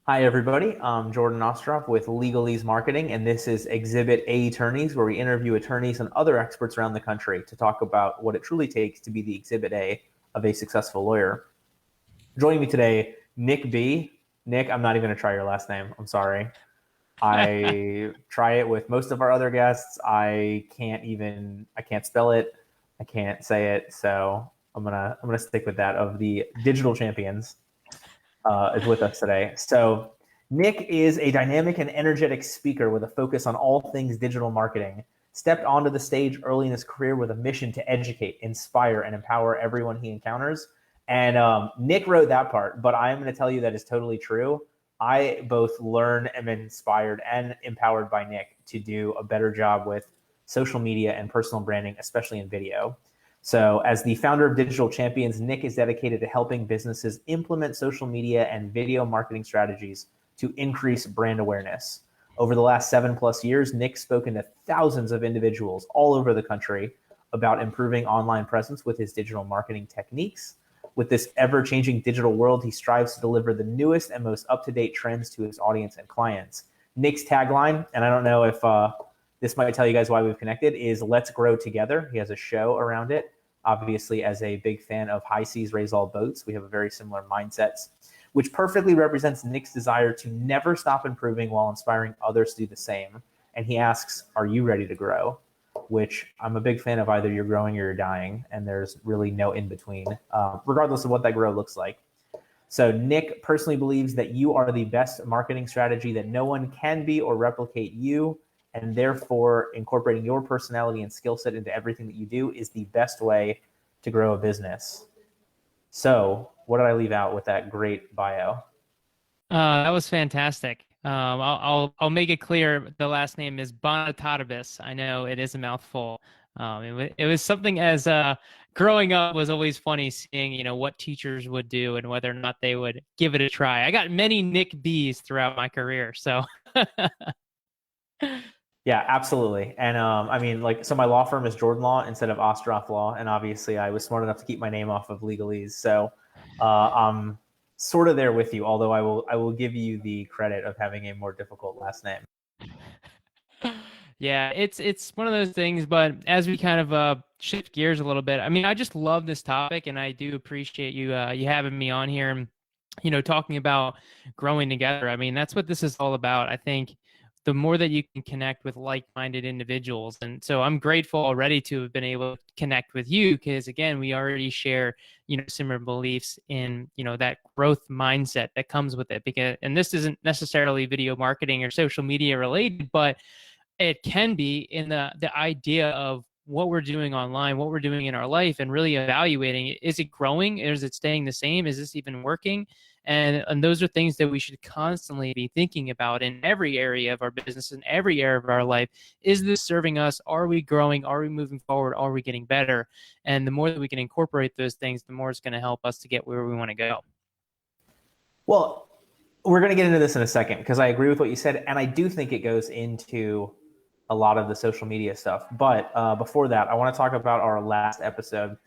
Hi, everybody. I'm Jordan Ostroff with LegalEase Marketing, and this is Exhibit A Attorneys, where we interview attorneys and other experts around the country to talk about what it truly takes to be the Exhibit A of a successful lawyer. Joining me today, Nick B. Nick, I'm not even going to try your last name. I'm sorry. I try it with most of our other guests. I can't spell it. I can't say it. So I'm gonna stick with that. Of the digital champions is with us today. So, Nick is a dynamic and energetic speaker with a focus on all things digital marketing. Stepped onto the stage early in his career with a mission to educate, inspire, and empower everyone he encounters. And Nick wrote that part, but I'm going to tell you that is totally true. I both learn, am inspired and empowered by Nick to do a better job with social media and personal branding, especially in video. So, as the founder of Digital Champions, Nick is dedicated to helping businesses implement social media and video marketing strategies to increase brand awareness. Over the last 7+ years, Nick's spoken to thousands of individuals all over the country about improving online presence with his digital marketing techniques. With this ever-changing digital world, he strives to deliver the newest and most up-to-date trends to his audience and clients. Nick's tagline, and I don't know if this might tell you guys why we've connected, is "Let's grow together." He has a show around it. Obviously, as a big fan of high seas raise all boats, we have a very similar mindsets, which perfectly represents Nick's desire to never stop improving while inspiring others to do the same. And he asks, "Are you ready to grow?" Which I'm a big fan of. Either you're growing or you're dying, and there's really no in between, regardless of what that grow looks like. So Nick personally believes that you are the best marketing strategy, that no one can be or replicate you, and therefore incorporating your personality and skill set into everything that you do is the best way to grow a business. So what did I leave out with that great bio? That was fantastic. I'll make it clear. The last name is Bonitatibus. I know it is a mouthful. It was something as growing up was always funny seeing what teachers would do and whether or not they would give it a try. I got many Nick B's throughout my career, so Yeah, absolutely. And I mean, like, so my law firm is Jordan Law instead of Ostroff Law, and obviously I was smart enough to keep my name off of LegalEase. So I'm sort of there with you, although I will give you the credit of having a more difficult last name. yeah, it's one of those things. But as we kind of shift gears a little bit, I mean, I just love this topic, and I do appreciate you having me on here and talking about growing together. I mean, that's what this is all about. I think the more that you can connect with like-minded individuals, and so I'm grateful already to have been able to connect with you because again, we already share similar beliefs in that growth mindset that comes with it. Because and this isn't necessarily video marketing or social media related, but it can be in the idea of what we're doing online, what we're doing in our life, and really evaluating, is it growing? Is it staying the same? Is this even working? And those are things that we should constantly be thinking about in every area of our business, in every area of our life. Is this serving us? Are we growing? Are we moving forward? Are we getting better? And the more that we can incorporate those things, the more it's going to help us to get where we want to go. Well, we're going to get into this in a second because I agree with what you said, and I do think it goes into a lot of the social media stuff. But before that, I want to talk about our last episode.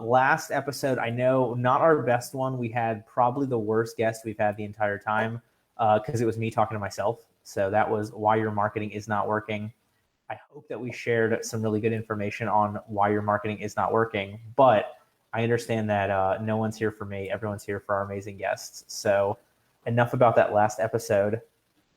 Last episode, I know not our best one. We had probably the worst guest we've had the entire time because it was me talking to myself. So that was why your marketing is not working. I hope that we shared some really good information on why your marketing is not working. But I understand that no one's here for me. Everyone's here for our amazing guests. So enough about that last episode.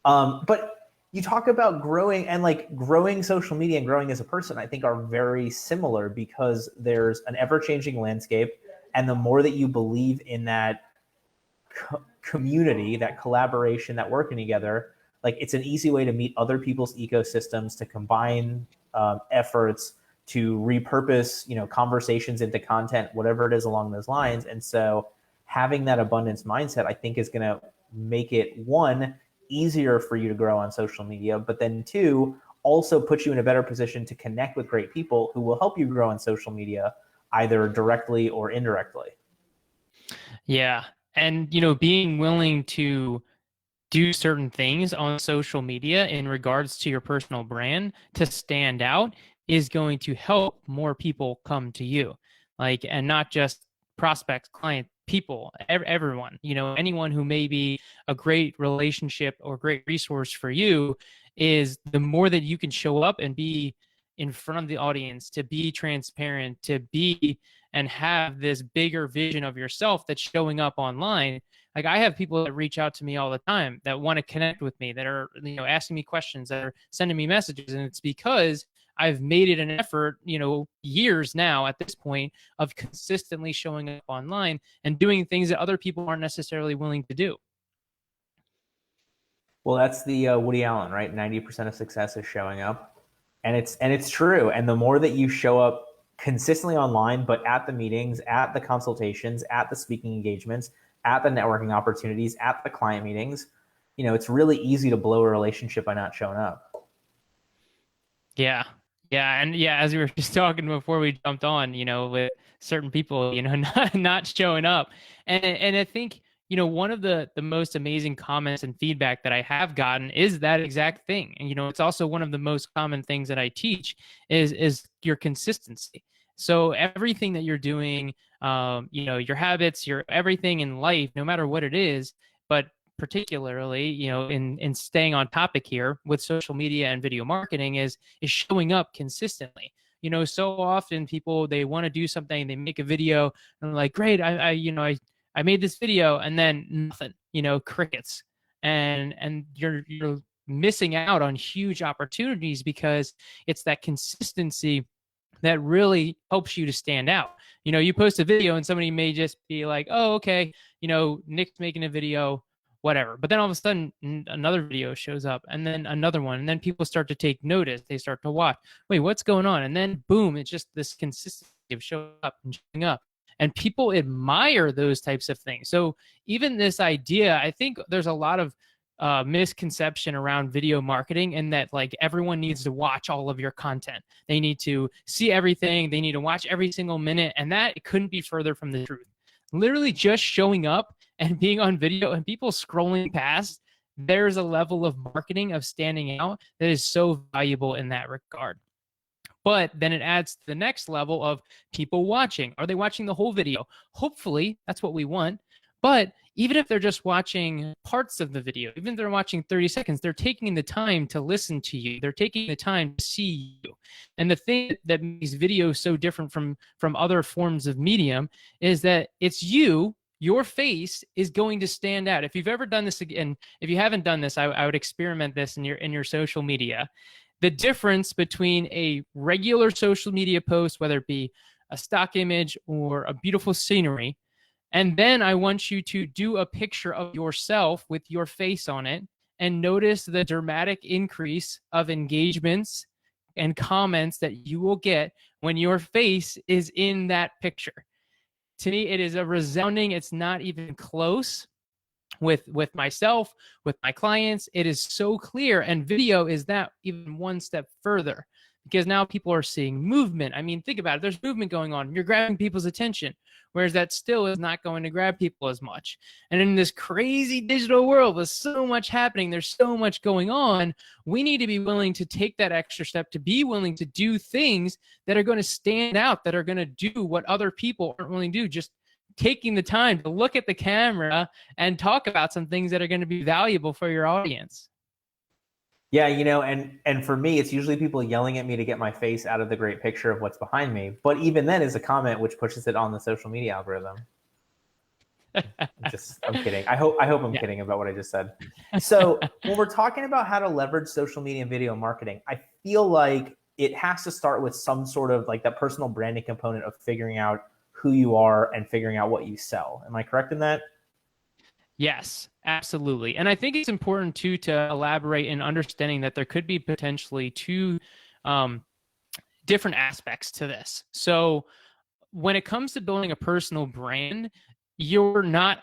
But you talk about growing, and like growing social media and growing as a person, I think are very similar because there's an ever-changing landscape. And the more that you believe in that community, that collaboration, that working together, like it's an easy way to meet other people's ecosystems, to combine efforts, to repurpose, conversations into content, whatever it is along those lines. And so having that abundance mindset, I think, is going to make it, one, easier for you to grow on social media, but then two, also put you in a better position to connect with great people who will help you grow on social media, either directly or indirectly. Yeah. And, being willing to do certain things on social media in regards to your personal brand to stand out is going to help more people come to you. Like, and not just prospects, clients, people, everyone, anyone who may be a great relationship or great resource for you, is the more that you can show up and be in front of the audience, to be transparent, to be and have this bigger vision of yourself that's showing up online. Like, I have people that reach out to me all the time that want to connect with me, that are, asking me questions, that are sending me messages. And it's because I've made it an effort, years now at this point, of consistently showing up online and doing things that other people aren't necessarily willing to do. Well, that's the Woody Allen, right? 90% of success is showing up. And it's true. And the more that you show up consistently online, but at the meetings, at the consultations, at the speaking engagements, at the networking opportunities, at the client meetings, it's really easy to blow a relationship by not showing up. Yeah. Yeah. And yeah, as we were just talking before we jumped on, with certain people, not showing up. And I think, one of the most amazing comments and feedback that I have gotten is that exact thing. And, it's also one of the most common things that I teach is your consistency. So everything that you're doing, your habits, your everything in life, no matter what it is, but particularly, in staying on topic here with social media and video marketing, is showing up consistently. So often people, they want to do something, they make a video, and they're like, great, I made this video, and then nothing, crickets. And you're missing out on huge opportunities, because it's that consistency that really helps you to stand out. You post a video and somebody may just be like, oh, okay, Nick's making a video, whatever. But then all of a sudden another video shows up, and then another one, and then people start to take notice. They start to watch, wait, what's going on? And then boom, it's just this consistency of showing up and showing up. And people admire those types of things. So even this idea, I think there's a lot of misconception around video marketing, and that like everyone needs to watch all of your content. They need to see everything. They need to watch every single minute. And that, it couldn't be further from the truth. Literally just showing up and being on video and people scrolling past, there's a level of marketing, of standing out, that is so valuable in that regard. But then it adds to the next level of people watching. Are they watching the whole video? Hopefully, that's what we want. But even if they're just watching parts of the video, even if they're watching 30 seconds, they're taking the time to listen to you. They're taking the time to see you. And the thing that makes video so different from other forms of medium is that it's you. Your face is going to stand out. If you've ever done this, again, if you haven't done this, I would experiment this in your social media. The difference between a regular social media post, whether it be a stock image or a beautiful scenery, and then I want you to do a picture of yourself with your face on it, and notice the dramatic increase of engagements and comments that you will get when your face is in that picture. To me, it is a resounding, it's not even close. With myself, with my clients, it is so clear. And video is that even one step further, because now people are seeing movement. I mean, think about it. There's movement going on. You're grabbing people's attention, whereas that still is not going to grab people as much. And in this crazy digital world with so much happening, there's so much going on, we need to be willing to take that extra step, to be willing to do things that are going to stand out, that are going to do what other people aren't willing to do. Just taking the time to look at the camera and talk about some things that are going to be valuable for your audience. Yeah, and for me, it's usually people yelling at me to get my face out of the great picture of what's behind me. But even then is a comment which pushes it on the social media algorithm. I'm kidding. I hope I'm kidding about what I just said. So when we're talking about how to leverage social media and video marketing, I feel like it has to start with some sort of like that personal branding component of figuring out who you are and figuring out what you sell. Am I correct in that? Yes, absolutely. And I think it's important too to elaborate in understanding that there could be potentially two different aspects to this. So when it comes to building a personal brand, you're not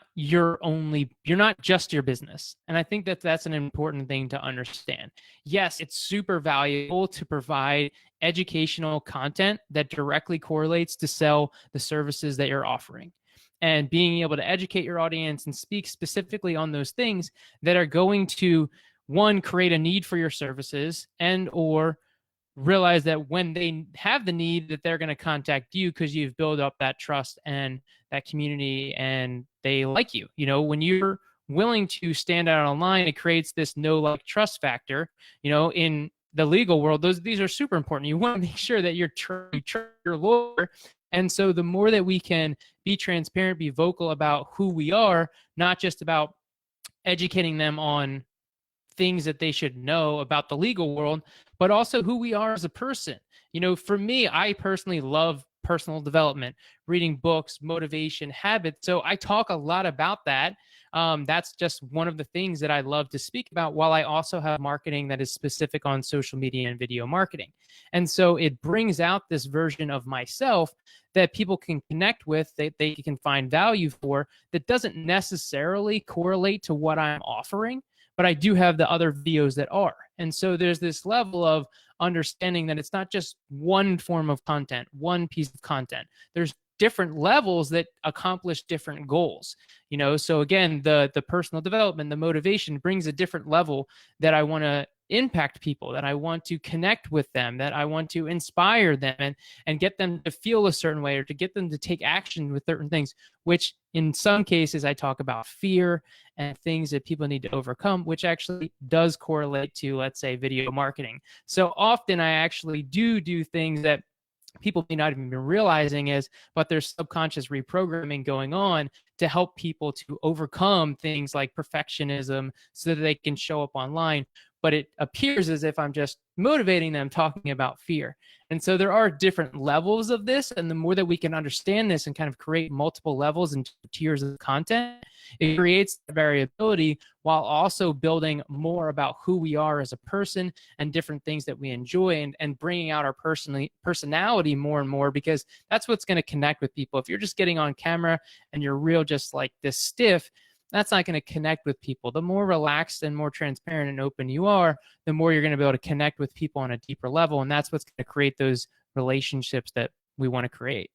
just your business. And I think that that's an important thing to understand. Yes, it's super valuable to provide educational content that directly correlates to sell the services that you're offering, and being able to educate your audience and speak specifically on those things that are going to, one, create a need for your services, and or realize that when they have the need, that they're going to contact you because you've built up that trust and that community, and they like you. When you're willing to stand out online, it creates this no like trust factor. In the legal world, these are super important. You want to make sure that you trust your lawyer. And so the more that we can be transparent, be vocal about who we are, not just about educating them on things that they should know about the legal world, but also who we are as a person. For me, I personally love personal development, reading books, motivation, habits. So I talk a lot about that. That's just one of the things that I love to speak about, while I also have marketing that is specific on social media and video marketing. And so it brings out this version of myself that people can connect with, that they can find value for, that doesn't necessarily correlate to what I'm offering, but I do have the other videos that are. And so there's this level of understanding that it's not just one form of content, one piece of content. There's different levels that accomplish different goals. So again, the personal development, the motivation brings a different level that I want to impact people, that I want to connect with them, that I want to inspire them and get them to feel a certain way, or to get them to take action with certain things, which in some cases I talk about fear and things that people need to overcome, which actually does correlate to, let's say, video marketing. So often I actually do things that people may not even be realizing but there's subconscious reprogramming going on to help people to overcome things like perfectionism so that they can show up online. But it appears as if I'm just motivating them, talking about fear. And so there are different levels of this. And the more that we can understand this and kind of create multiple levels and tiers of content, it creates variability while also building more about who we are as a person and different things that we enjoy, and bringing out our personality more and more, because that's what's going to connect with people. If you're just getting on camera and you're real, just like this stiff, that's not going to connect with people. The more relaxed and more transparent and open you are, the more you're going to be able to connect with people on a deeper level. And that's what's going to create those relationships that we want to create.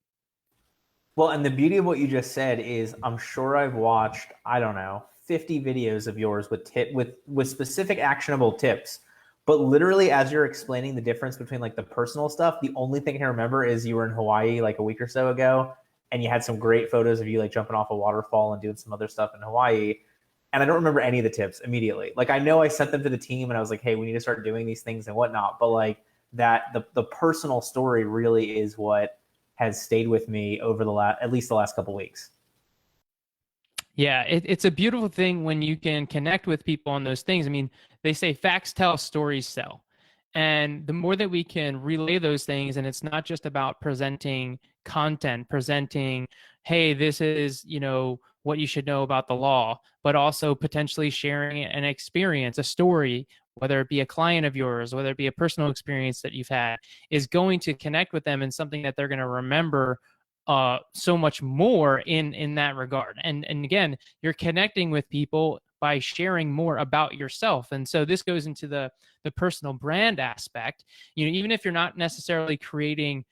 Well, and the beauty of what you just said is, I'm sure I've watched, I don't know, 50 videos of yours with specific actionable tips. But literally, as you're explaining the difference between like the personal stuff, the only thing I can remember is you were in Hawaii like a week or so ago, and you had some great photos of you like jumping off a waterfall and doing some other stuff in Hawaii. And I don't remember any of the tips immediately. Like, I know I sent them to the team and I was like, hey, we need to start doing these things and whatnot. But like the personal story really is what has stayed with me over at least the last couple of weeks. Yeah, it's a beautiful thing when you can connect with people on those things. I mean, they say facts tell, stories sell. And the more that we can relay those things, and it's not just about presenting content, presenting, hey, this is, what you should know about the law, but also potentially sharing an experience, a story, whether it be a client of yours, whether it be a personal experience that you've had, is going to connect with them in something that they're going to remember so much more in that regard. And again, you're connecting with people by sharing more about yourself. And so this goes into the personal brand aspect. Even if you're not necessarily creating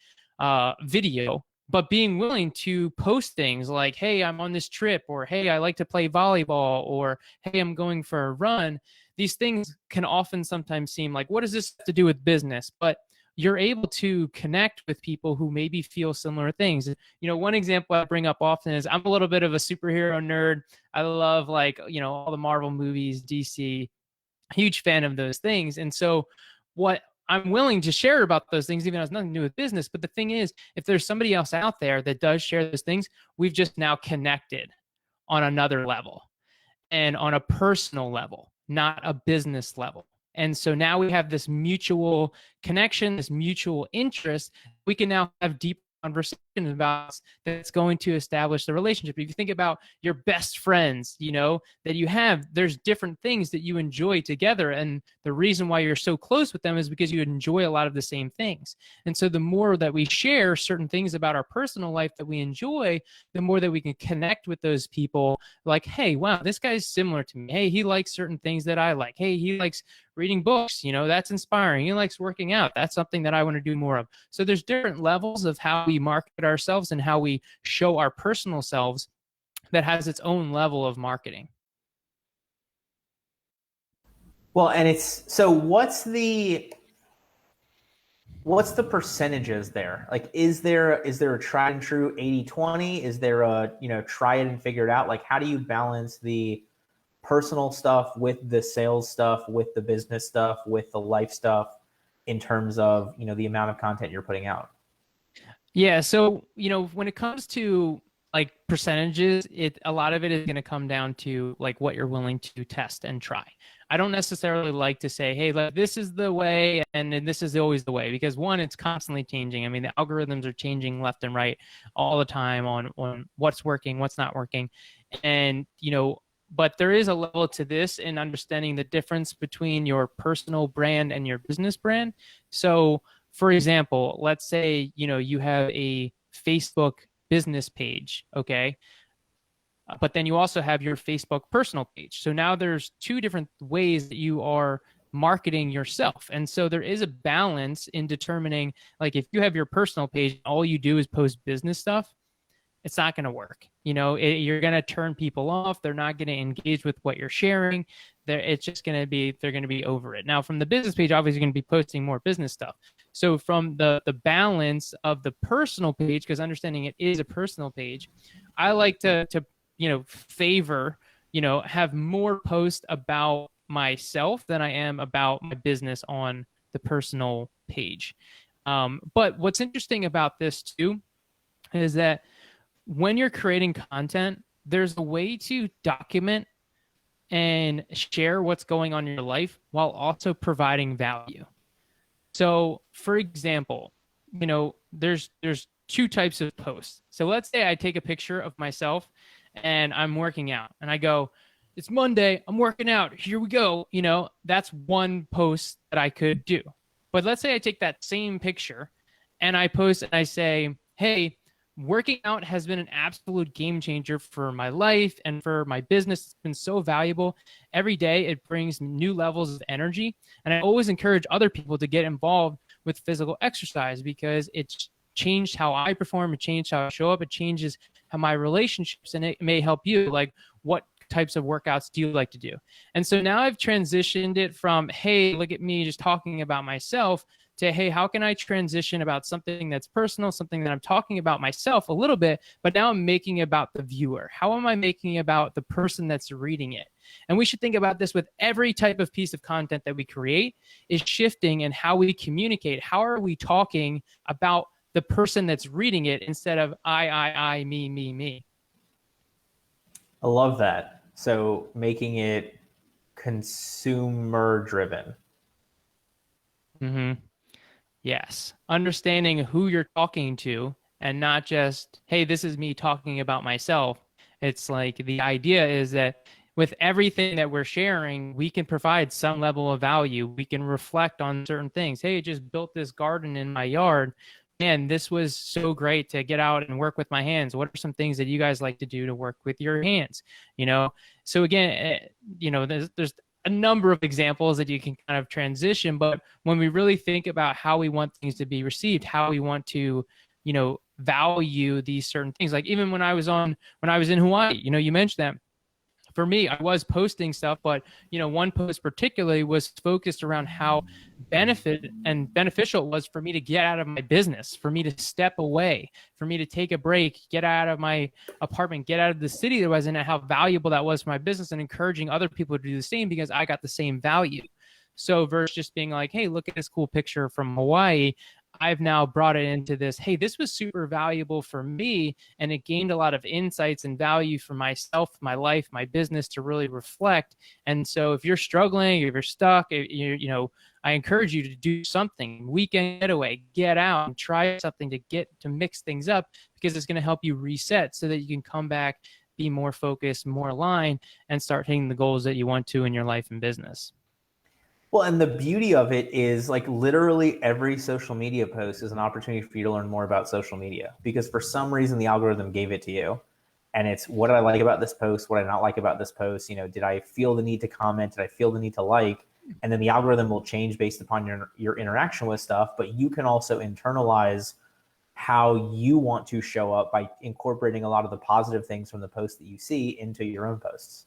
video, but being willing to post things like, hey, I'm on this trip, or hey, I like to play volleyball, or hey, I'm going for a run. These things can often sometimes seem like, what does this have to do with business? But you're able to connect with people who maybe feel similar things. One example I bring up often is, I'm a little bit of a superhero nerd. I love all the Marvel movies, DC, huge fan of those things. And so what I'm willing to share about those things, even though it has nothing to do with business. But the thing is, if there's somebody else out there that does share those things, we've just now connected on another level, and on a personal level, not a business level. And so now we have this mutual connection, this mutual interest. We can now have deep conversation about that's going to establish the relationship. If you think about your best friends, that you have, there's different things that you enjoy together. And the reason why you're so close with them is because you enjoy a lot of the same things. And so the more that we share certain things about our personal life that we enjoy, the more that we can connect with those people. Like, hey, wow, this guy's similar to me. Hey, he likes certain things that I like. Hey, he likes reading books, that's inspiring. He likes working out. That's something that I want to do more of. So there's different levels of how we market ourselves and how we show our personal selves that has its own level of marketing. Well, and what's the what's the percentages there? Like, is there a tried and true 80-20? Is there a, try it and figure it out? Like, how do you balance the personal stuff with the sales stuff, with the business stuff, with the life stuff in terms of, the amount of content you're putting out? Yeah, so when it comes to like percentages, a lot of it is going to come down to like what you're willing to test and try. I don't necessarily like to say, hey, like this is the way and then this is always the way, because one, it's constantly changing. I mean, the algorithms are changing left and right all the time on what's working, what's not working. And but there is a level to this in understanding the difference between your personal brand and your business brand. So for example, let's say, you have a Facebook business page, okay? But then you also have your Facebook personal page. So now there's two different ways that you are marketing yourself. And so there is a balance in determining, like if you have your personal page, all you do is post business stuff, it's not going to work. You're going to turn people off. They're not going to engage with what you're sharing. It's just going to be, they're going to be over it. Now, from the business page, obviously, you're going to be posting more business stuff. So from the balance of the personal page, because understanding it is a personal page, I like to favor, have more posts about myself than I am about my business on the personal page. But what's interesting about this too is that when you're creating content, there's a way to document and share what's going on in your life while also providing value. So, for example, there's two types of posts. So let's say I take a picture of myself and I'm working out and I go, it's Monday, I'm working out, here we go. That's one post that I could do. But let's say I take that same picture and I post and I say, hey, working out has been an absolute game changer for my life and for my business. It's been so valuable. Every day it brings new levels of energy. And I always encourage other people to get involved with physical exercise because it's changed how I perform. It changed how I show up. It changes how my relationships, and it may help you. Like, what types of workouts do you like to do? And so now I've transitioned it from, hey, look at me just talking about myself, to, hey, how can I transition about something that's personal, something that I'm talking about myself a little bit, but now I'm making it about the viewer. How am I making it about the person that's reading it? And we should think about this with every type of piece of content that we create, is shifting in how we communicate. How are we talking about the person that's reading it instead of I, me, me, me? I love that. So making it consumer driven. Mm-hmm. Yes. Understanding who you're talking to and not just, hey, this is me talking about myself. It's like the idea is that with everything that we're sharing, we can provide some level of value. We can reflect on certain things. Hey, I just built this garden in my yard. Man, this was so great to get out and work with my hands. What are some things that you guys like to do to work with your hands? So again, there's a number of examples that you can kind of transition, but when we really think about how we want things to be received, how we want to, value these certain things, like even when I was in Hawaii, you mentioned that. For me, I was posting stuff, but one post particularly was focused around how beneficial it was for me to get out of my business, for me to step away, for me to take a break, get out of my apartment, get out of the city that I was in, and how valuable that was for my business, and encouraging other people to do the same because I got the same value. So versus just being like, hey, look at this cool picture from Hawaii, I've now brought it into this, hey, this was super valuable for me, and it gained a lot of insights and value for myself, my life, my business to really reflect. And so if you're struggling, if you're stuck, I encourage you to do something, weekend getaway, get out and try something to mix things up, because it's going to help you reset so that you can come back, be more focused, more aligned, and start hitting the goals that you want to in your life and business. Well, and the beauty of it is, like, literally every social media post is an opportunity for you to learn more about social media, because for some reason the algorithm gave it to you. And it's, what did I like about this post? What did I not like about this post? Did I feel the need to comment? Did I feel the need to like? And then the algorithm will change based upon your interaction with stuff. But you can also internalize how you want to show up by incorporating a lot of the positive things from the posts that you see into your own posts.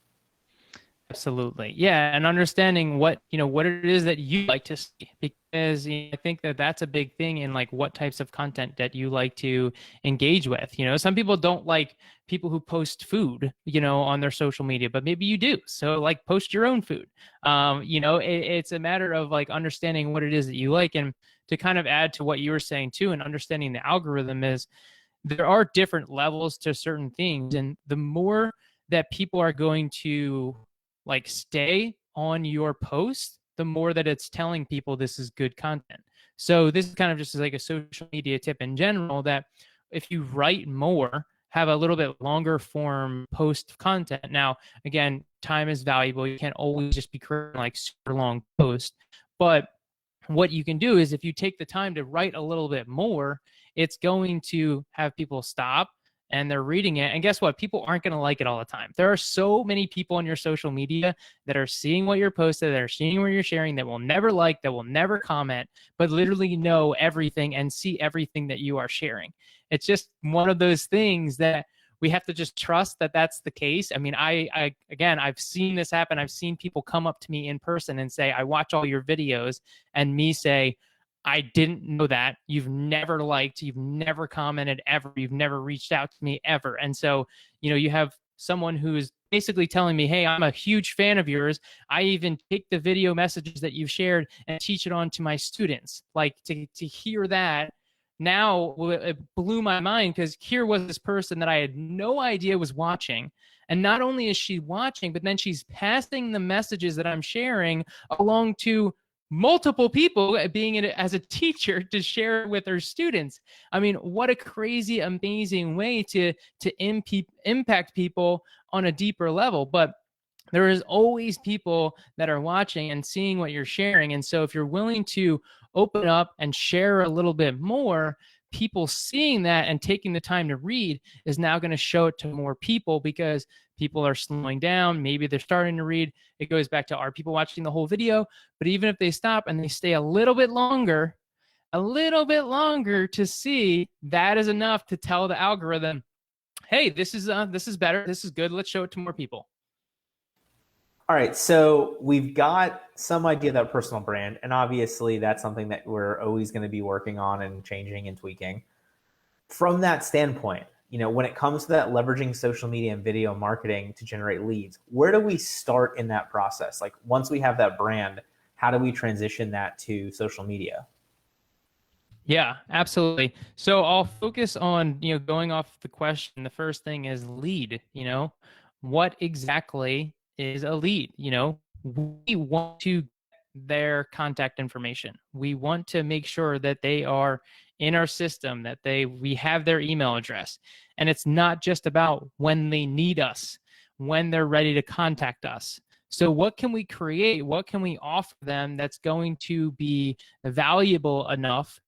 Absolutely. Yeah. And understanding what it is that you like to see, because I think that that's a big thing in like what types of content that you like to engage with. Some people don't like people who post food, on their social media, but maybe you do. So like post your own food. It's a matter of like understanding what it is that you like. And to kind of add to what you were saying too, and understanding the algorithm is there are different levels to certain things. And the more that people are going to like stay on your post, the more that it's telling people this is good content. So this is kind of just like a social media tip in general, that if you write more, have a little bit longer form post content. Now, again, time is valuable. You can't always just be creating like super long posts, but what you can do is if you take the time to write a little bit more, it's going to have people stop and they're reading it. And guess what? People aren't going to like it all the time. There are so many people on your social media that are seeing what you're posted, that are seeing what you're sharing, that will never like, that will never comment, but literally know everything and see everything that you are sharing. It's just one of those things that we have to just trust that that's the case. I mean, again, I've seen this happen. I've seen people come up to me in person and say, I watch all your videos, and me say, I didn't know that. You've never liked, you've never commented ever, you've never reached out to me ever. And so, you have someone who's basically telling me, hey, I'm a huge fan of yours. I even take the video messages that you've shared and teach it on to my students. Like to hear that now, it blew my mind, because here was this person that I had no idea was watching. And not only is she watching, but then she's passing the messages that I'm sharing along to multiple people, being it as a teacher, to share with her students. I mean, what a crazy, amazing way to impact people on a deeper level. But there is always people that are watching and seeing what you're sharing. And so if you're willing to open up and share a little bit more, people seeing that and taking the time to read is now going to show it to more people, because people are slowing down. Maybe they're starting to read. It goes back to, are people watching the whole video? But even if they stop and they stay a little bit longer to see, that is enough to tell the algorithm, hey, this is better. This is good. Let's show it to more people. All right, so we've got some idea of that personal brand, and obviously that's something that we're always going to be working on and changing and tweaking. From that standpoint, when it comes to that leveraging social media and video marketing to generate leads, where do we start in that process? Like once we have that brand, how do we transition that to social media? Yeah, absolutely. So I'll focus on, going off the question. The first thing is lead. What exactly is a lead? We want to get their contact information. We want to make sure that they are in our system, that we have their email address. And it's not just about when they need us, when they're ready to contact us. So what can we create? What can we offer them that's going to be valuable enough?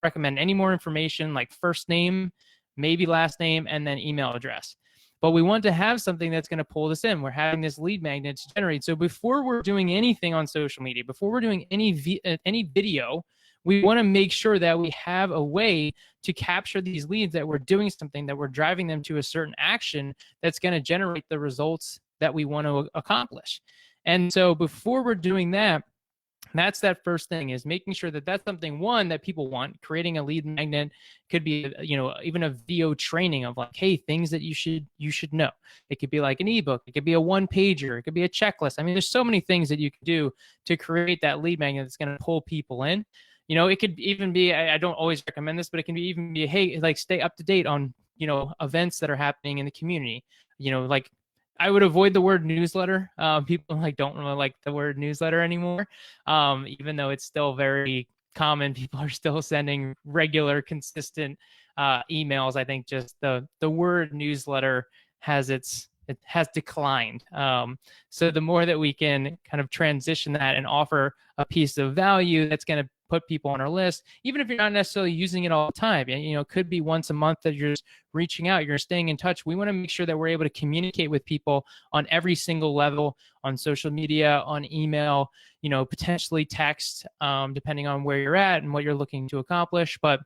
Recommend any more information, like first name, maybe last name, and then email address. But we want to have something that's going to pull this in. We're having this lead magnet to generate. So before we're doing anything on social media, before we're doing any video, we want to make sure that we have a way to capture these leads, that we're doing something, that we're driving them to a certain action that's going to generate the results that we want to accomplish. And so before we're doing that, that's that first thing, is making sure that that's something, one, that people want. Creating a lead magnet could be, even a video training of like, hey, things that you should know. It could be like an ebook. It could be a one-pager. It could be a checklist. I mean, there's so many things that you can do to create that lead magnet that's going to pull people in. It could even be, I don't always recommend this, but it can even be, hey, like stay up to date on, events that are happening in the community. Like I would avoid the word newsletter. People don't really like the word newsletter anymore, even though it's still very common. People are still sending regular, consistent emails. I think just the word newsletter has declined. So the more that we can kind of transition that and offer a piece of value that's going to put people on our list, even if you're not necessarily using it all the time, it could be once a month that you're just reaching out, you're staying in touch. We want to make sure that we're able to communicate with people on every single level, on social media, on email, potentially text, depending on where you're at and what you're looking to accomplish. But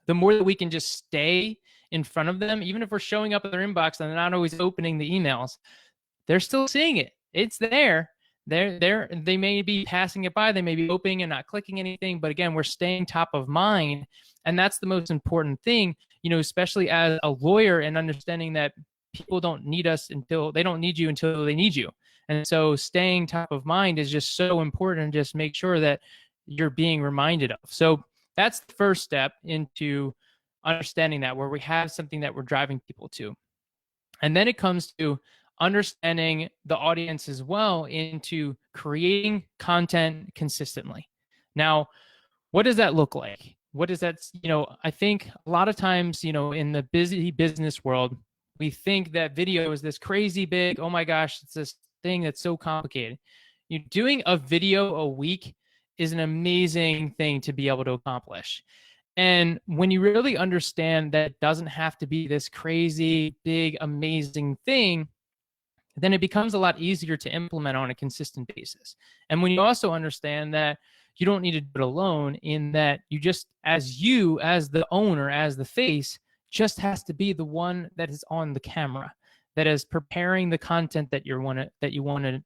the more that we can just stay in front of them, even if we're showing up in their inbox and they're not always opening the emails, they're still seeing it. It's there. They may be passing it by, they may be opening and not clicking anything, but again, we're staying top of mind. And that's the most important thing, especially as a lawyer, and understanding that people don't need us until they don't need you until they need you. And so staying top of mind is just so important. Just make sure that you're being reminded of. So that's the first step into understanding that, where we have something that we're driving people to. And then it comes to understanding the audience as well, into creating content consistently. Now, what does that look like? What does that, I think a lot of times, in the busy business world, we think that video is this crazy big, oh my gosh, it's this thing that's so complicated. You doing a video a week is an amazing thing to be able to accomplish. And when you really understand that it doesn't have to be this crazy, big, amazing thing, then it becomes a lot easier to implement on a consistent basis. And when you also understand that you don't need to do it alone, in that you just, as the owner, as the face, just has to be the one that is on the camera, that is preparing the content that you want to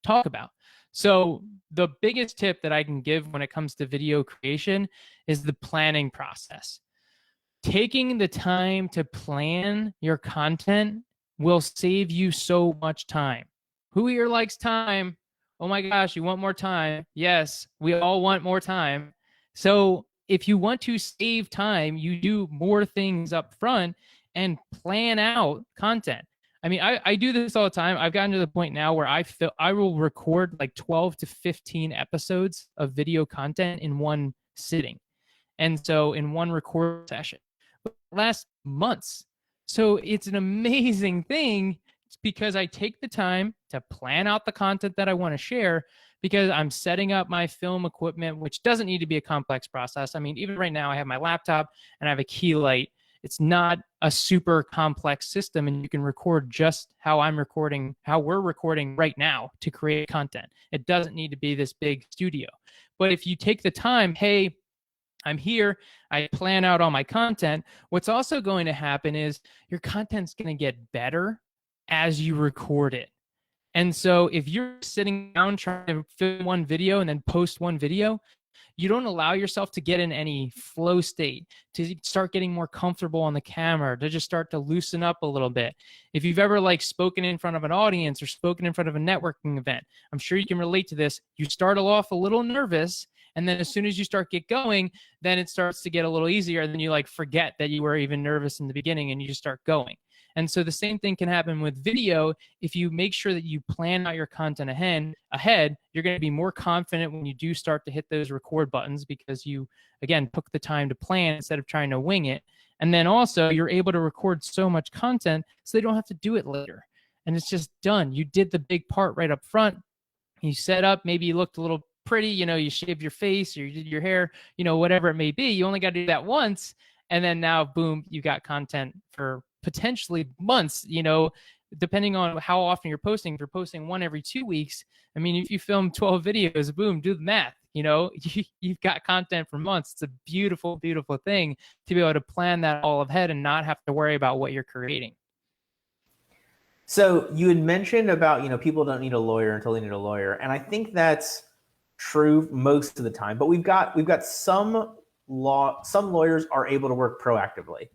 talk about. So the biggest tip that I can give when it comes to video creation is the planning process. Taking the time to plan your content will save you so much time. Who here likes time? Oh my gosh, you want more time? Yes, we all want more time. So if you want to save time, you do more things up front and plan out content. I mean, I do this all the time. I've gotten to the point now where I will record like 12 to 15 episodes of video content in one sitting. And so in one record session. But it lasts months. So it's an amazing thing, because I take the time to plan out the content that I want to share, because I'm setting up my film equipment, which doesn't need to be a complex process. I mean, even right now I have my laptop and I have a key light. It's not a super complex system, and you can record just how we're recording right now to create content. It doesn't need to be this big studio. But if you take the time, hey, I'm here, I plan out all my content, what's also going to happen is your content's going to get better as you record it. And so if you're sitting down trying to film one video and then post one video, you don't allow yourself to get in any flow state, to start getting more comfortable on the camera, to just start to loosen up a little bit. If you've ever spoken in front of an audience or spoken in front of a networking event, I'm sure you can relate to this. You start off a little nervous, and then as soon as you get going, then it starts to get a little easier. And then you forget that you were even nervous in the beginning, and you just start going. And so the same thing can happen with video. If you make sure that you plan out your content ahead, you're going to be more confident when you do start to hit those record buttons, because you, again, took the time to plan instead of trying to wing it. And then also you're able to record so much content so they don't have to do it later. And it's just done. You did the big part right up front. You set up, maybe you looked a little pretty, you shaved your face or you did your hair, whatever it may be. You only got to do that once. And then now, boom, you got content for potentially months, depending on how often you're posting. If you're posting one every 2 weeks, I mean, if you film 12 videos, boom, do the math, you've got content for months. It's a beautiful, beautiful thing to be able to plan that all ahead and not have to worry about what you're creating. So you had mentioned about, people don't need a lawyer until they need a lawyer. And I think that's true most of the time, but we've got some lawyers are able to work proactively.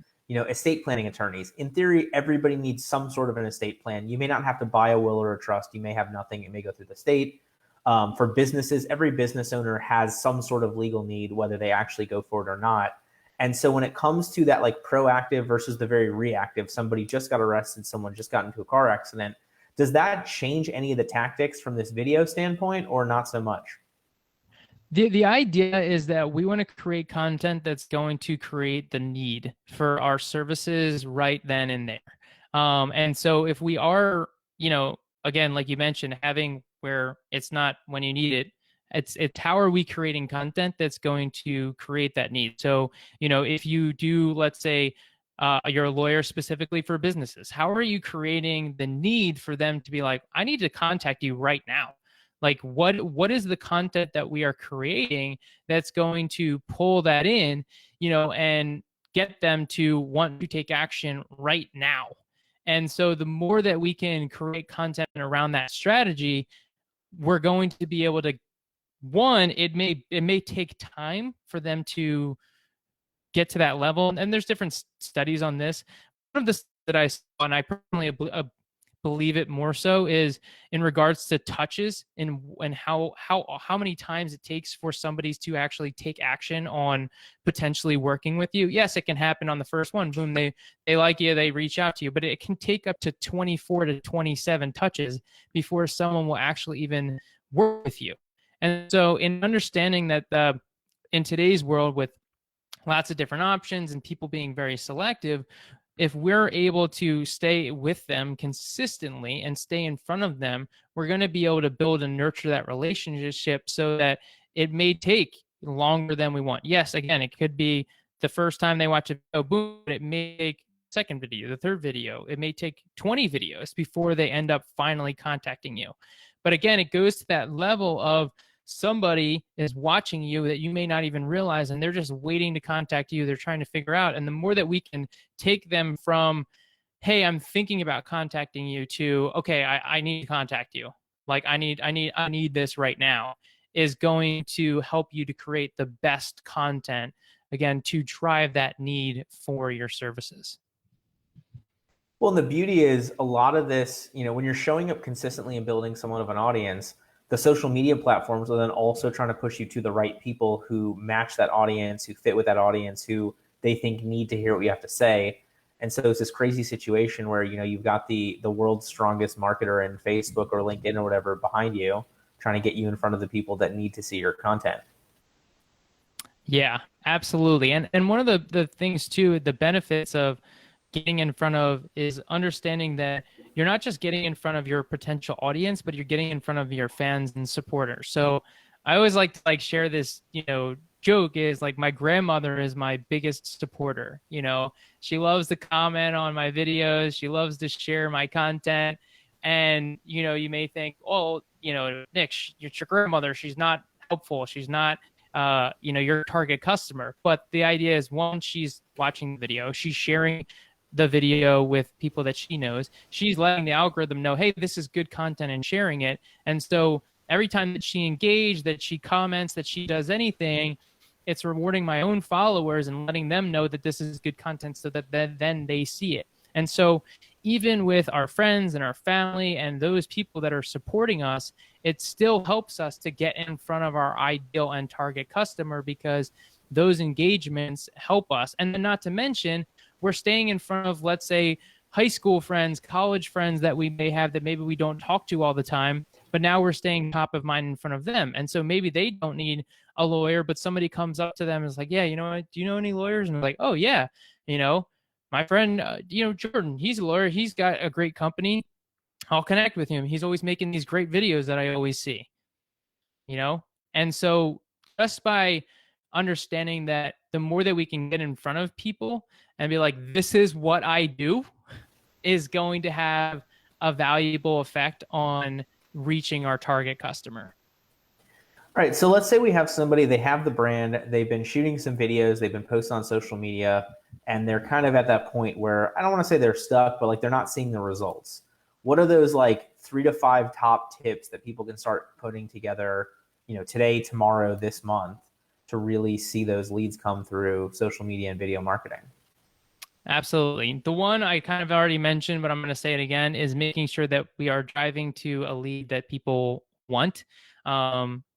Estate planning attorneys, in theory, everybody needs some sort of an estate plan. You may not have to buy a will or a trust. You may have nothing. It may go through the state. For businesses, every business owner has some sort of legal need, whether they actually go for it or not. And so when it comes to that proactive versus the very reactive, somebody just got arrested, someone just got into a car accident, does that change any of the tactics from this video standpoint, or not so much? The idea is that we want to create content that's going to create the need for our services right then and there. And so if we are, again, like you mentioned, having where it's not when you need it, it's how are we creating content that's going to create that need? So, if you do, let's say, you're a lawyer specifically for businesses, how are you creating the need for them to be like, I need to contact you right now? What is the content that we are creating that's going to pull that in, and get them to want to take action right now. And so the more that we can create content around that strategy, we're going to be able to, one, it may take time for them to get to that level. And there's different studies on this. One of the that I saw, and I personally believe it more so, is in regards to touches and how many times it takes for somebody to actually take action on potentially working with you. Yes, it can happen on the first one. Boom, they like you, they reach out to you, but it can take up to 24 to 27 touches before someone will actually even work with you. And so in understanding that in today's world, with lots of different options and people being very selective, if we're able to stay with them consistently and stay in front of them, we're going to be able to build and nurture that relationship so that it may take longer than we want. Yes, again, it could be the first time they watch a video, boom, it may take the second video, the third video. It may take 20 videos before they end up finally contacting you. But again, it goes to that level of somebody is watching you that you may not even realize, and they're just waiting to contact you. They're trying to figure out. And the more that we can take them from, hey, I'm thinking about contacting you, to, okay, I need to contact you. Like I need this right now, is going to help you to create the best content, again, to drive that need for your services. Well, the beauty is a lot of this, when you're showing up consistently and building somewhat of an audience, the social media platforms are then also trying to push you to the right people who match that audience, who fit with that audience, who they think need to hear what you have to say. And so it's this crazy situation where, you've got the world's strongest marketer in Facebook or LinkedIn or whatever behind you, trying to get you in front of the people that need to see your content. Yeah, absolutely. And one of the things too, the benefits of getting in front of, is understanding that you're not just getting in front of your potential audience, but you're getting in front of your fans and supporters. So I always like to share this, joke, is like, my grandmother is my biggest supporter. She loves to comment on my videos. She loves to share my content. And, you may think, oh, Nick, your grandmother, she's not helpful. She's not, your target customer. But the idea is, one, she's watching the video, she's sharing the video with people that she knows. She's letting the algorithm know, hey, this is good content, and sharing it. And so every time that she engages, that she comments, that she does anything, it's rewarding my own followers and letting them know that this is good content, so that then they see it. And so even with our friends and our family and those people that are supporting us, it still helps us to get in front of our ideal and target customer, because those engagements help us. And then, not to mention, we're staying in front of, let's say, high school friends, college friends that we may have that maybe we don't talk to all the time, but now we're staying top of mind in front of them. And so maybe they don't need a lawyer, but somebody comes up to them and is like, yeah, do you know any lawyers? And they're like, oh yeah, my friend, Jordan, he's a lawyer. He's got a great company. I'll connect with him. He's always making these great videos that I always see, And so just by understanding that, the more that we can get in front of people and be like, this is what I do, is going to have a valuable effect on reaching our target customer. All right. So let's say we have somebody, they have the brand, they've been shooting some videos, they've been posting on social media, and they're kind of at that point where, I don't want to say they're stuck, but they're not seeing the results. What are those 3 to 5 top tips that people can start putting together, today, tomorrow, this month, to really see those leads come through social media and video marketing? Absolutely. The one I kind of already mentioned, but I'm going to say it again, is making sure that we are driving to a lead that people want.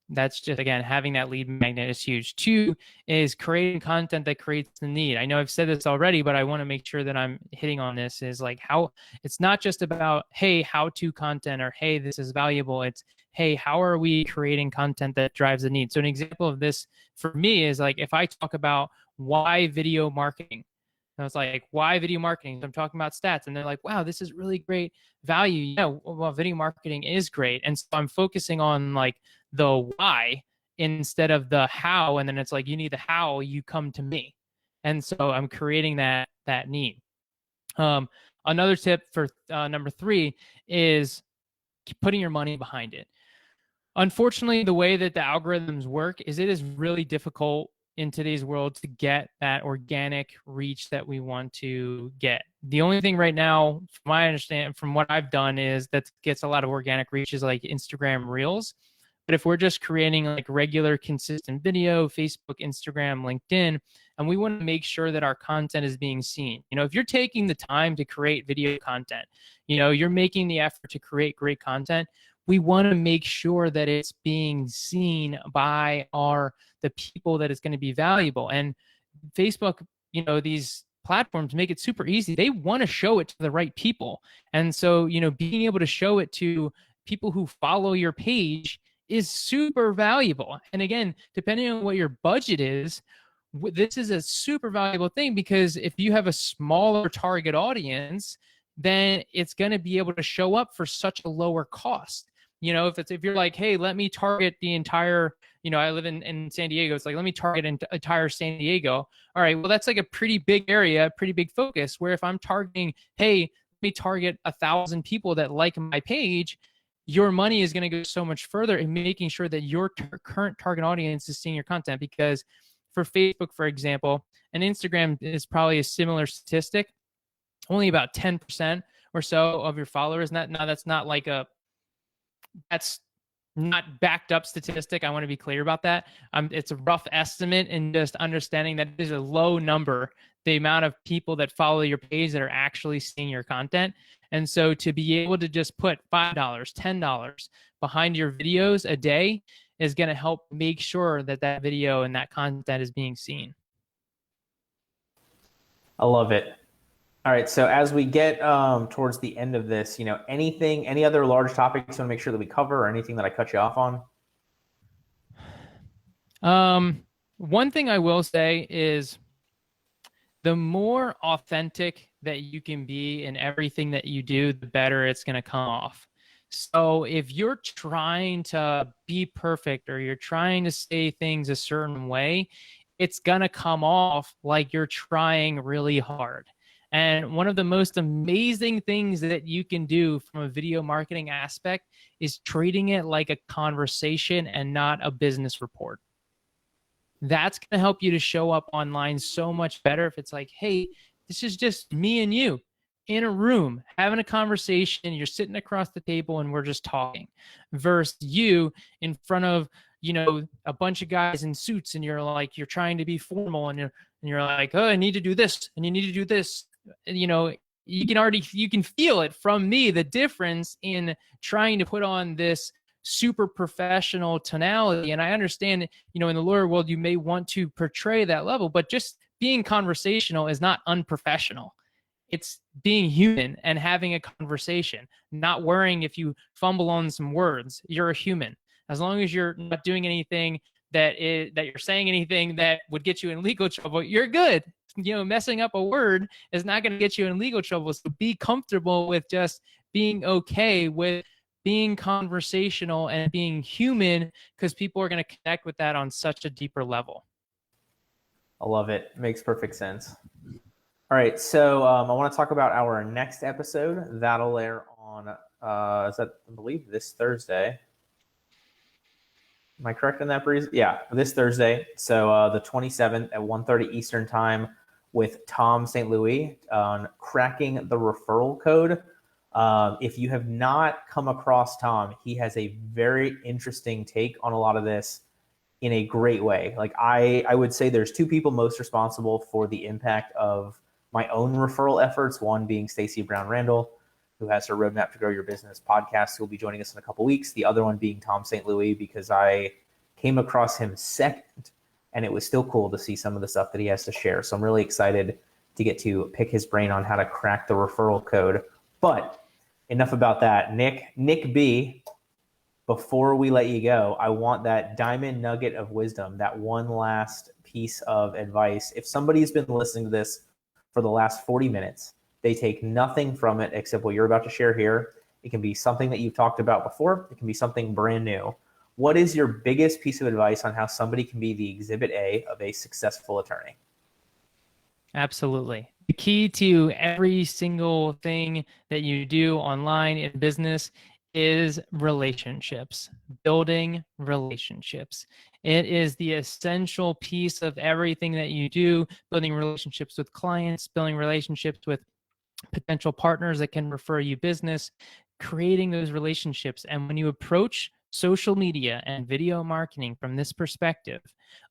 That's just, again, having that lead magnet is huge. 2 is creating content that creates the need. I know I've said this already, but I want to make sure that I'm hitting on this, is how it's not just about, hey, how-to content, or hey, this is valuable. It's, hey, how are we creating content that drives the need? So an example of this for me is, if I talk about why video marketing, and I was like, why video marketing? So I'm talking about stats, and they're like, wow, this is really great value. Yeah, well, video marketing is great. And so I'm focusing on the why instead of the how. And then it's you need the how, you come to me. And so I'm creating that need. Another tip for number 3 is putting your money behind it. Unfortunately, the way that the algorithms work is, it is really difficult in today's world to get that organic reach that we want to get. The only thing right now, from my understanding, from what I've done, is that gets a lot of organic reach is like Instagram Reels. But if we're just creating like regular, consistent video, Facebook, Instagram, LinkedIn, and we want to make sure that our content is being seen. If you're taking the time to create video content, you're making the effort to create great content, we want to make sure that it's being seen by the people that it's going to be valuable. And Facebook, these platforms make it super easy. They want to show it to the right people. And so, being able to show it to people who follow your page is super valuable. And again, depending on what your budget is, this is a super valuable thing, because if you have a smaller target audience, then it's going to be able to show up for such a lower cost. If you're like, hey, let me target the entire, I live in San Diego. It's like, let me target entire San Diego. All right, well, that's like a pretty big area, pretty big focus, where if I'm targeting, hey, let me target 1,000 people that like my page, your money is going to go so much further in making sure that your current target audience is seeing your content. Because for Facebook, for example, and Instagram is probably a similar statistic, only about 10% or so of your followers. That's not backed up statistic. I want to be clear about that. It's a rough estimate, and just understanding that it is a low number, the amount of people that follow your page that are actually seeing your content. And so to be able to just put $5, $10 behind your videos a day is going to help make sure that video and that content is being seen. I love it. All right, so as we get towards the end of this, any other large topics you want to make sure that we cover, or anything that I cut you off on? One thing I will say is, the more authentic that you can be in everything that you do, the better it's going to come off. So if you're trying to be perfect, or you're trying to say things a certain way, it's going to come off like you're trying really hard. And one of the most amazing things that you can do from a video marketing aspect is treating it like a conversation and not a business report. That's going to help you to show up online so much better if it's like, hey, this is just me and you in a room having a conversation. You're sitting across the table and we're just talking, versus you in front of, a bunch of guys in suits, and you're trying to be formal, and you're like, oh, I need to do this, and you need to do this. You can feel it from me, the difference in trying to put on this super professional tonality. And I understand, in the lawyer world, you may want to portray that level, but just being conversational is not unprofessional. It's being human and having a conversation, not worrying if you fumble on some words. You're a human. As long as you're not doing anything that you're saying anything that would get you in legal trouble, you're good. Messing up a word is not going to get you in legal trouble. So be comfortable with just being okay with being conversational and being human, because people are going to connect with that on such a deeper level. I love it. Makes perfect sense. All right, so I want to talk about our next episode. That'll air on, I believe, this Thursday. Am I correct in that, Breeze? Yeah, this Thursday. So the 27th at 1:30 Eastern Time, with Tom St. Louis on cracking the referral code. If you have not come across Tom, he has a very interesting take on a lot of this in a great way. Like I would say there's two people most responsible for the impact of my own referral efforts. One being Stacey Brown Randall, who has her Roadmap to Grow Your Business podcast, who will be joining us in a couple weeks. The other one being Tom St. Louis, because I came across him second, and it was still cool to see some of the stuff that he has to share. So I'm really excited to get to pick his brain on how to crack the referral code. But enough about that. Nick B, before we let you go, I want that diamond nugget of wisdom, that one last piece of advice. If somebody's been listening to this for the last 40 minutes, they take nothing from it except what you're about to share here. It can be something that you've talked about before. It can be something brand new. What is your biggest piece of advice on how somebody can be the exhibit A of a successful attorney? Absolutely. The key to every single thing that you do online in business is relationships, building relationships. It is the essential piece of everything that you do, building relationships with clients, building relationships with potential partners that can refer you business, creating those relationships. And when you approach social media and video marketing from this perspective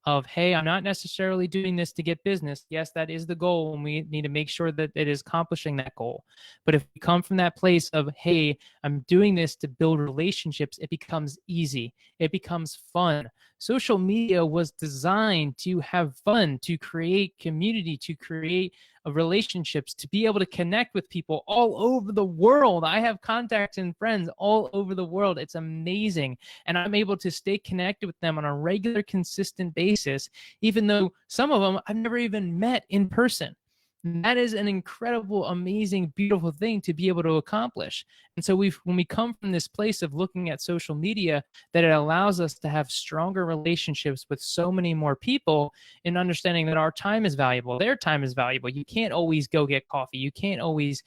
of, hey, I'm not necessarily doing this to get business. Yes, that is the goal, and we need to make sure that it is accomplishing that goal. But if we come from that place of, hey, I'm doing this to build relationships, it becomes easy. It becomes fun. Social media was designed to have fun, to create community, to create relationships, to be able to connect with people all over the world. I have contacts and friends all over the world. It's amazing. And I'm able to stay connected with them on a regular, consistent basis, even though some of them I've never even met in person. And that is an incredible, amazing, beautiful thing to be able to accomplish. And so when we come from this place of looking at social media, that it allows us to have stronger relationships with so many more people, and understanding that our time is valuable, their time is valuable. You can't always go get coffee. You can't always,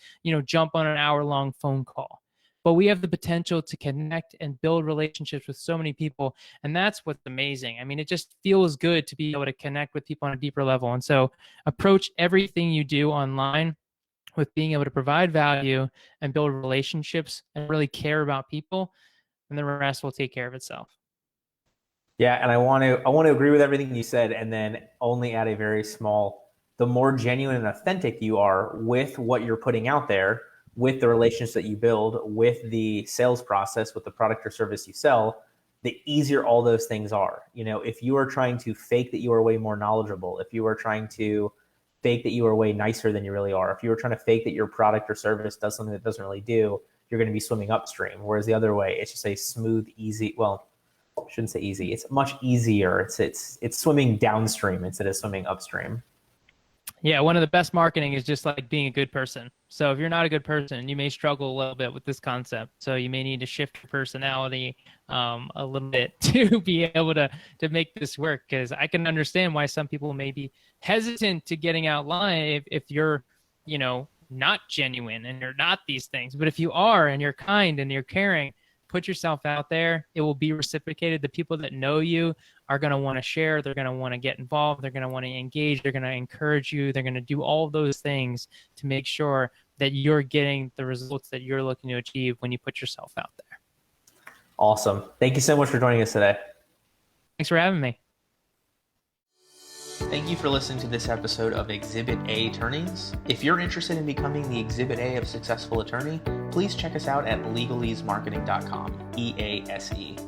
jump on an hour-long phone call. But we have the potential to connect and build relationships with so many people. And that's what's amazing. I mean, it just feels good to be able to connect with people on a deeper level. And so approach everything you do online with being able to provide value and build relationships and really care about people, and the rest will take care of itself. Yeah, and I want to agree with everything you said, and then only add a very small, the more genuine and authentic you are with what you're putting out there, with the relationships that you build, with the sales process, with the product or service you sell, the easier all those things are. If you are trying to fake that you are way more knowledgeable, if you are trying to fake that you are way nicer than you really are, if you are trying to fake that your product or service does something that doesn't really do, you're going to be swimming upstream. Whereas the other way, it's just a smooth, easy, well, I shouldn't say easy. It's much easier. It's swimming downstream instead of swimming upstream. Yeah, one of the best marketing is just like being a good person. So if you're not a good person, you may struggle a little bit with this concept. So you may need to shift your personality a little bit to be able to make this work. Because I can understand why some people may be hesitant to getting out line if you're, not genuine and you're not these things. But if you are and you're kind and you're caring, put yourself out there. It will be reciprocated. The people that know you are going to want to share. They're going to want to get involved. They're going to want to engage. They're going to encourage you. They're going to do all of those things to make sure that you're getting the results that you're looking to achieve when you put yourself out there. Awesome. Thank you so much for joining us today. Thanks for having me. Thank you for listening to this episode of Exhibit A Attorneys. If you're interested in becoming the Exhibit A of a successful attorney, please check us out at LegalEaseMarketing.com, EASE.